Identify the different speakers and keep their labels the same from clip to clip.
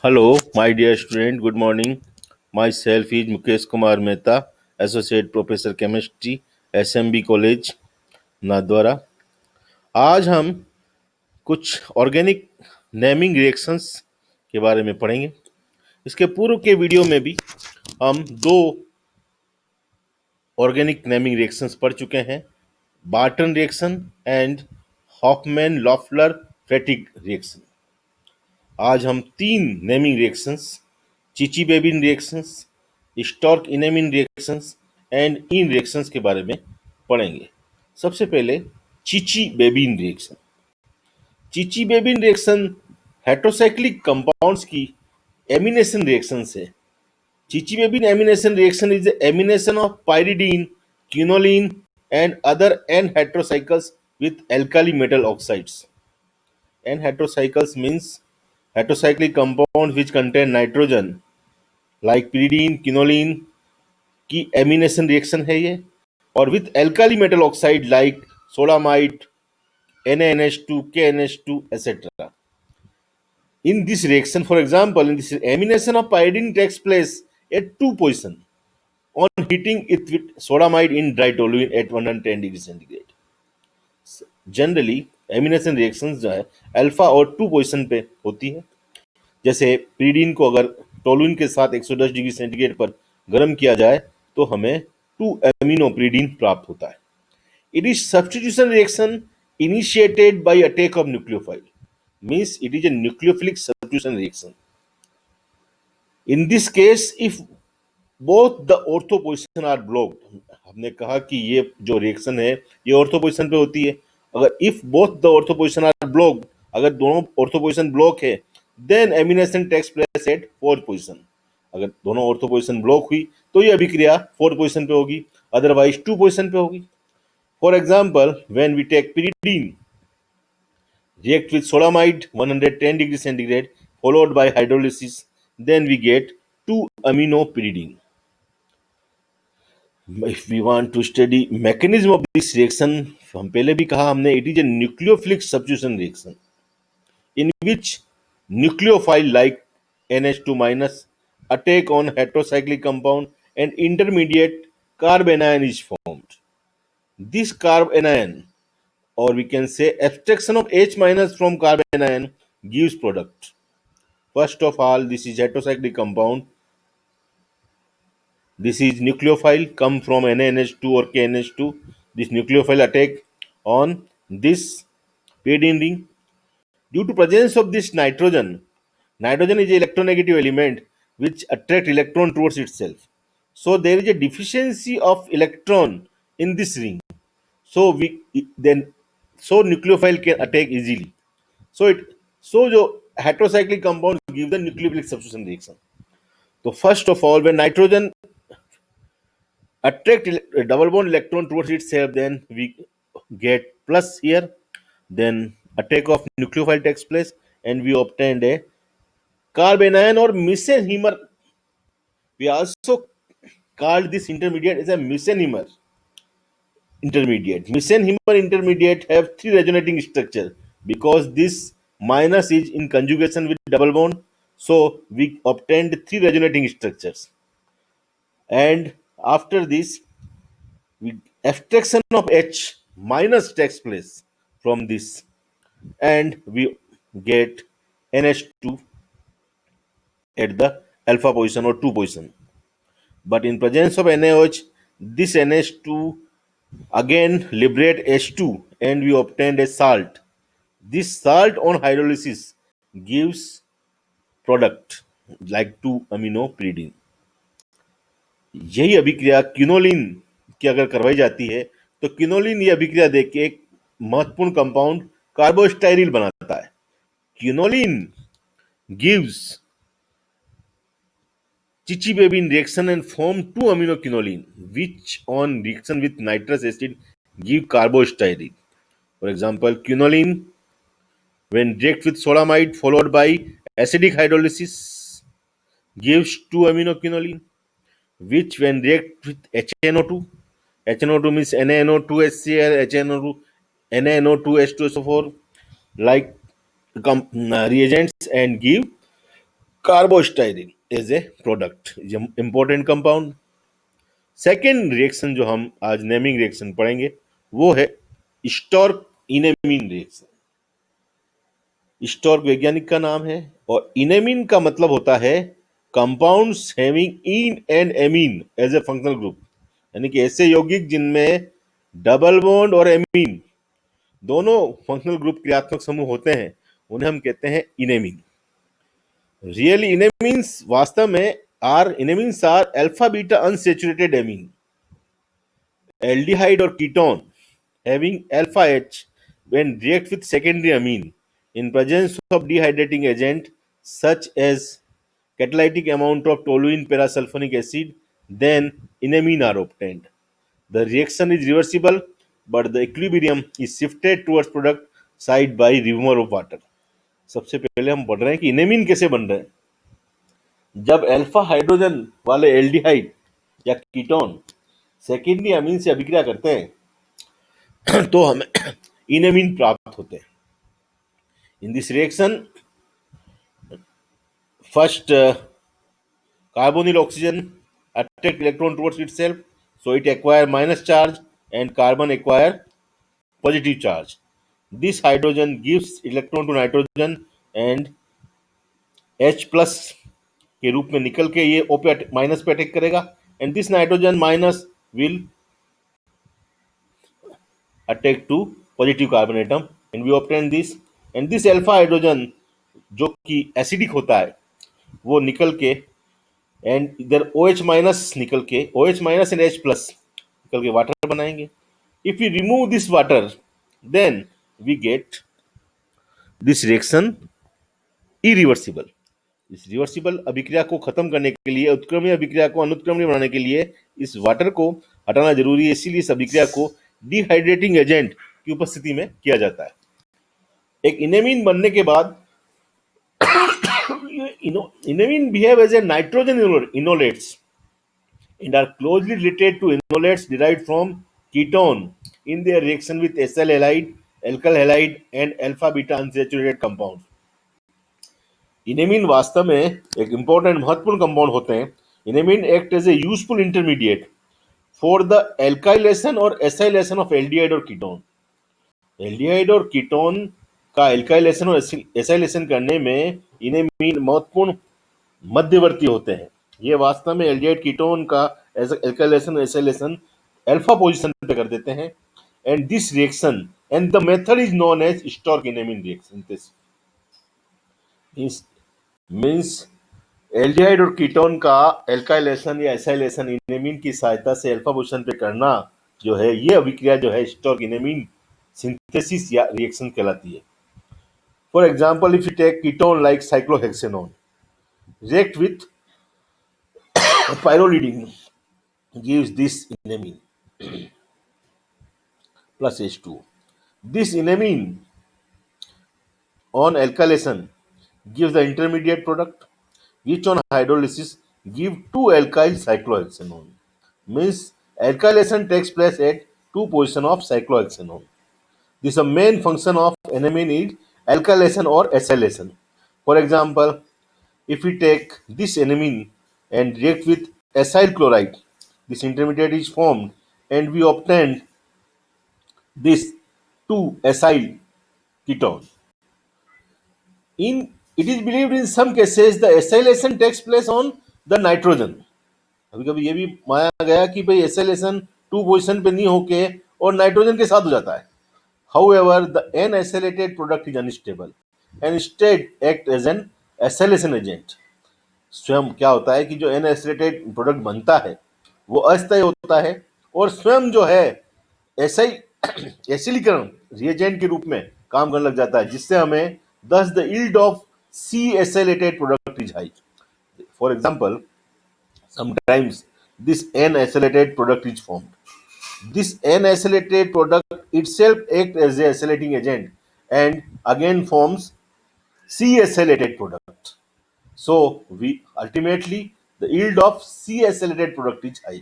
Speaker 1: Hello, my dear student. Good morning. Myself is Mukesh Kumar Mehta, Associate Professor Chemistry, SMB College, Nathdwara. आज हम कुछ organic naming reactions के बारे में पढ़ेंगे। इसके पूर्व के वीडियो में भी हम दो ऑर्गेनिक नेमिंग रिएक्शंस पढ़ चुके हैं, Barton reaction and Hofmann Loffler Freytag reaction. आज हम तीन naming reactions, Chichibabin reactions, Stork enamine reactions and इन रिएक्शंस के बारे में पढ़ेंगे। सबसे पहले Chichibabin reaction. Chichibabin reaction heterocyclic compounds की एमिनेशन रिएक्शन है। Chichibabin amination reaction is the amination of pyridine, quinoline and other N heterocycles with alkali metal oxides. N-heterocycles means heterocyclic compounds which contain nitrogen like pyridine, quinoline की amination reaction है ये, और with alkali metal oxide like sodamide, NaNH2, KNH2 etc. In this reaction, for example, in this emination of pyridine takes place at 2 position on heating it with sodamide in dry toluene at 110 degree centigrade. Generally elimination reactions जो है alpha और 2 position पे होती है। जैसे pyridine को अगर toluene के साथ 110 डिग्री सेंटीग्रेड पर गर्म किया जाए तो हमें 2 एमिनो pyridine प्राप्त होता है। It is substitution reaction initiated by attack of nucleophile, means it is a nucleophilic substitution reaction. In this case, if both the ortho position are blocked, हमने कहा कि ये जो रिएक्शन है ये ऑर्थो पोजिशन पे होती है। अगर if both the ortho position are blocked, अगर दोनों ऑर्थो पोजिशन ब्लॉक है, then elimination takes place at fourth position. अगर दोनों ऑर्थो पोजिशन ब्लॉक हुई तो ये अभिक्रिया फोर्थ पोजिशन पे होगी, अदरवाइज 2 पोजिशन पे होगी। For example, when we take pyridine react with solamide 110 degree centigrade followed by hydrolysis, then we get 2 amino pyridine. If we want to study mechanism of this reaction, हम पहले भी कहा हमने, it is a nucleophilic substitution reaction in which nucleophile like NH2 minus attack on heterocyclic compound and intermediate carbanion is formed. This carbanion, or we can say abstraction of H minus from carbanion, gives product. First of all, this is heterocyclic compound. This is nucleophile come from NaNH2 or KNH2. This nucleophile attack on this pyridine ring. Due to presence of this nitrogen, nitrogen is an electronegative element which attract electron towards itself. So there is a deficiency of electron in this ring. So nucleophile can attack easily. So जो heterocyclic compound give the nucleophilic substitution reaction. So first of all, when nitrogen attract a double bond electron towards itself, then we get plus here, then attack of nucleophile takes place and we obtained a carbanion or mesenchymer. We also called this intermediate as a mesenchymer intermediate. Mesenchymer intermediate have 3 resonating structure because this minus is in conjugation with double bond, so we obtained 3 resonating structures. And after this, abstraction of H minus takes place from this and we get NH2 at the alpha position or 2 position. But in presence of NaOH, this NH2 again liberate H2 and we obtained a salt. This salt on hydrolysis gives product like 2 amino pyridine. यही अभिक्रिया quinoline की अगर करवाई जाती है तो quinoline ये अभिक्रिया देख के एक महत्वपूर्ण कंपाउंड कार्बोस्टाइरिल बनाता है। Quinoline gives Chichibabin reaction and form 2 amino quinoline which on reaction with nitrous acid give carbostyrene. For example, quinoline when react with solamide followed by acidic hydrolysis gives 2 amino quinoline, which when react with HNO2, HNO2 means NaNO2HCl, HNO2, NaNO2H2SO4 like reagents and give carbostyril is a product, important compound. Second reaction जो हम आज naming reaction पढ़ेंगे वो है Stork enamine reaction. Stork वैज्ञानिक का नाम है और इनेमीन का मतलब होता है compounds having ene and amine as a functional group, यानी कि ऐसे यौगिक जिनमें डबल बॉन्ड और एमीन दोनों फंक्शनल ग्रुप क्रियात्मक समूह होते हैं उन्हें हम कहते हैं इनेमीन। रियली इनेमीन्स वास्तव में enamines are alpha beta unsaturated amine, aldehyde or ketone having alpha H when react with secondary amine in presence of dehydrating agent such as catalytic amount of toluene parasulfonic acid, then enamine are obtained. The reaction is reversible, but the equilibrium is shifted towards product side by removal of water. सबसे पहले हम पढ़ रहे हैं कि इनेमीन कैसे बन रहे हैं। जब अल्फा हाइड्रोजन वाले एल्डिहाइड या कीटोन सेकेंडरी अमीन से अभिक्रिया करते हैं तो हमें इनेमीन प्राप्त होते हैं। इन this reaction first carbonyl oxygen attract electron towards itself, so it acquire minus charge and carbon acquire positive charge. This hydrogen gives electron to nitrogen and H plus के रूप में निकल के ये O पे माइनस पे अटैक करेगा and this nitrogen minus will attack to positive carbon atom and we obtain this, and this alpha hydrogen जो कि एसिडिक होता है वो निकल के एंड इधर OH माइनस निकल के OH minus and H plus निकल के वाटर बनाएंगे। If you remove this water then we get this reaction irreversible. इस रिवर्सिबल अभिक्रिया को खत्म करने के लिए, उत्क्रमणीय अभिक्रिया को अनुत्क्रमणीय बनाने के लिए इस वाटर को हटाना जरूरी है, इसीलिए इस अभिक्रिया को डिहाइड्रेटिंग एजेंट की उपस्थिति में किया जाता है। एक इनेमीन बनने के बाद enamine behave as a nitrogen enolates and are closely related to enolates derived from ketone in their reaction with SL halide, alkyl halide and alpha beta unsaturated compounds. Enamine वास्तव में एक इंपॉर्टेंट महत्वपूर्ण कंपाउंड होते हैं। Enamine act as a useful intermediate for the alkylation और acylation of aldehyde और ketone. Aldehyde और ketone का एल्काइलेशन और एसाइलेशन करने में इनेमीन महत्वपूर्ण मध्यवर्ती होते हैं। ये वास्तव में एल्डिहाइड कीटोन का एल्काइलेशन एसाइलेशन अल्फा पोजीशन पे कर देते हैं and this reaction and the method is known as Stork enamine reaction. This means aldehyde और कीटोन का एल्काइलेशन या एसाइलेशन इनेमीन की सहायता से अल्फा पोजीशन पे करना जो है ये अभिक्रिया जो है स्टॉर्क इनेमीन सिंथेसिस या रिएक्शन कहलाती है। For example if you take ketone like cyclohexanone react with pyrrolidine gives this enamine plus H2. This enamine on alkylation gives the intermediate product which on hydrolysis give 2-alkyl cyclohexanone. Means alkylation takes place at 2 position of cyclohexanone. This is a main function of enamine is alkylation or acylation. For example, if we take this enamine and react with acyl chloride, this intermediate is formed and we obtain this 2-acyl ketone. It is believed in some cases the acylation takes place on the nitrogen. कभी कभी ये भी माना गया कि भाई acylation 2 position पे नहीं होके और नाइट्रोजन के साथ हो जाता है। However, the N-acylated product is unstable and instead act as an acylation agent. स्वयं क्या होता है कि जो N-acylated प्रोडक्ट बनता है वो अस्थायी होता है और स्वयं जो है एसिलीकरण रिएजेंट के रूप में काम करने लग जाता है, जिससे हमें thus the yield of C-acylated product is high. For example, sometimes this N-acylated product is formed. This N-acylated product itself acts as a acylating agent and again forms C-acylated product. So we ultimately the yield of C-acylated product is high.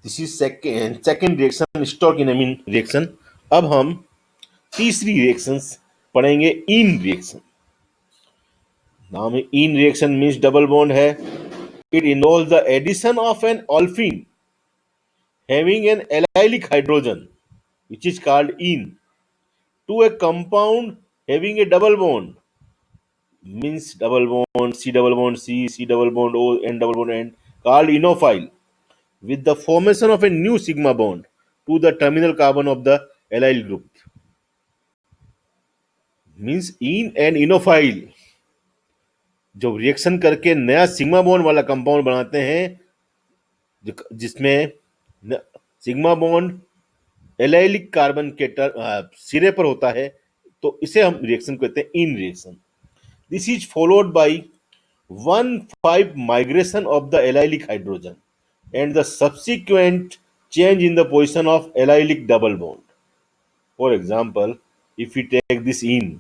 Speaker 1: This is second reaction Stork enamine reaction. अब हम तीसरी reactions पढ़ेंगे ene reaction. नाम में ene reaction means double bond है. It involves the addition of an olefin having an allylic hydrogen, which is called ene, to a compound having a double bond, means double bond C double bond C double bond O N double bond N, called enophile, with the formation of a new sigma bond to the terminal carbon of the allyl group. Means ene and enophile जो reaction करके नया sigma bond वाला compound बनाते हैं, जिसमें sigma bond allylic carbon के सिरे पर होता है, तो इसे हम रिएक्शन कहते हैं ene reaction. This is followed by 1,5 migration of the allylic hydrogen and the subsequent change in the position of allylic double bond. For example, if we take this ene,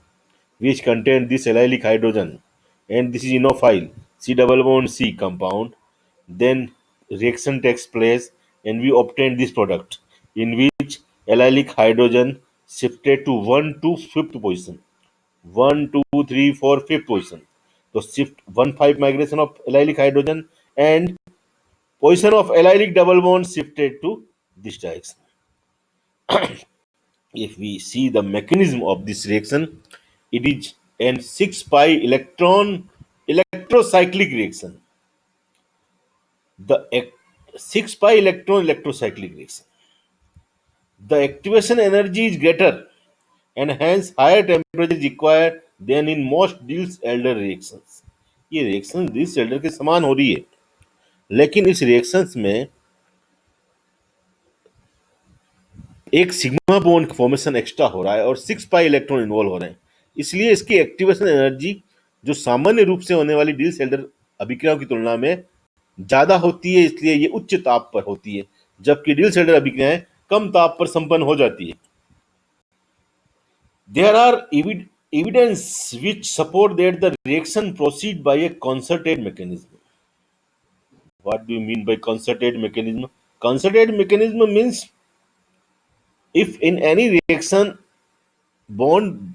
Speaker 1: which contains this allylic hydrogen, and this is enophile C double bond C compound, then reaction takes place and we obtain this product in which allylic hydrogen shifted to 1 to 5th position. 1, 2, 3, 4, 5th position. So shift 1,5 migration of allylic hydrogen and position of allylic double bond shifted to this direction. If we see the mechanism of this reaction, it is an 6 pi electrocyclic reaction. The 6 pi electron electrocyclic reaction. The activation energy is greater and hence higher temperature is required than in most Diels-Alder reactions. ये reaction Diels-Alder के समान हो रही है, लेकिन इस reactions में एक सिग्मा बॉन्ड फॉर्मेशन एक्स्ट्रा हो रहा है और 6 पाई इलेक्ट्रॉन इन्वॉल्व हो रहे हैं. इसलिए इसकी एक्टिवेशन एनर्जी जो सामान्य रूप से होने वाली Diels-Alder अभिक्रियाओं की तुलना में ज्यादा होती है, इसलिए ये उच्च ताप पर होती है, जबकि Diels-Alder अभिक्रियाएं कम ताप पर संपन्न हो जाती है. There are evidence which support that the reaction proceed by a concerted mechanism. What do you mean by concerted mechanism? Concerted mechanism means if in any reaction bond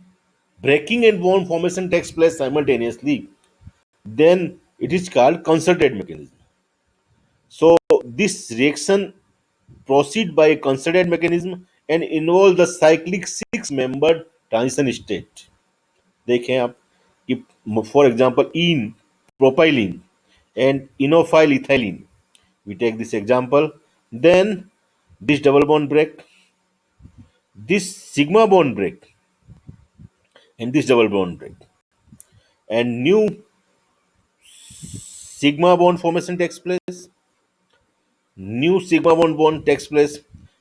Speaker 1: breaking and bond formation takes place simultaneously, then it is called concerted mechanism. So this reaction proceed by a concerted mechanism and involve the cyclic 6-membered transition state. देखें आप कि for example in propylene and enophile ethylene, we take this example, then this double bond break, this sigma bond break, and this double bond break, and new sigma bond formation takes place, new sigma bond takes place.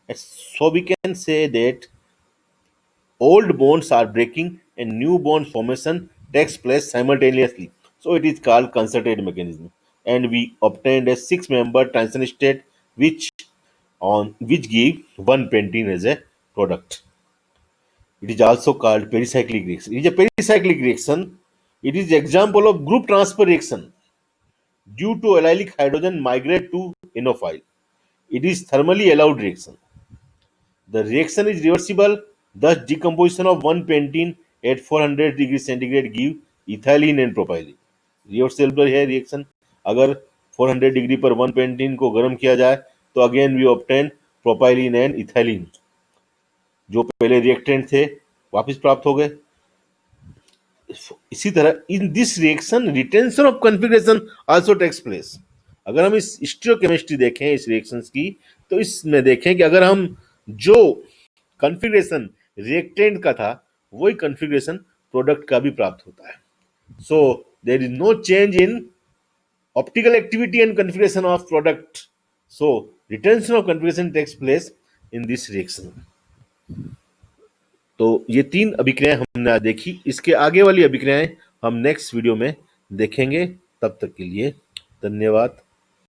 Speaker 1: And so we can say that old bonds are breaking and new bond formation takes place simultaneously. So it is called concerted mechanism, and we obtained a 6-member transition state which give one pentene as a product. It is also called pericyclic reaction. It is a pericyclic reaction. It is example of group transfer reaction due to allylic hydrogen migrate to enophile. It is thermally allowed reaction. The reaction is reversible, thus decomposition of one pentene at 400 degree centigrade give ethylene and propylene. Reversible है reaction. अगर 400 degree पर one pentene को गर्म किया जाए तो again we obtain propylene and ethylene. जो पहले रिएक्टेंट थे वापस प्राप्त हो गए. इसी तरह in this reaction retention of configuration also takes place. अगर हम इस स्टीरियोकेमिस्ट्री देखें इस रिएक्शंस की, तो इसमें देखें कि अगर हम जो कॉन्फ़िगरेशन रिएक्टेंट का था वही कॉन्फ़िगरेशन प्रोडक्ट का भी प्राप्त होता है. So there is no change in optical activity and configuration of product. So retention of configuration takes place in this reaction. तो ये 3 अभिक्रियाएं हमने आज देखी. इसके आगे वाली अभिक्रियाएं हम नेक्स्ट वीडियो में देखेंगे. तब तक के लिए धन्यवाद.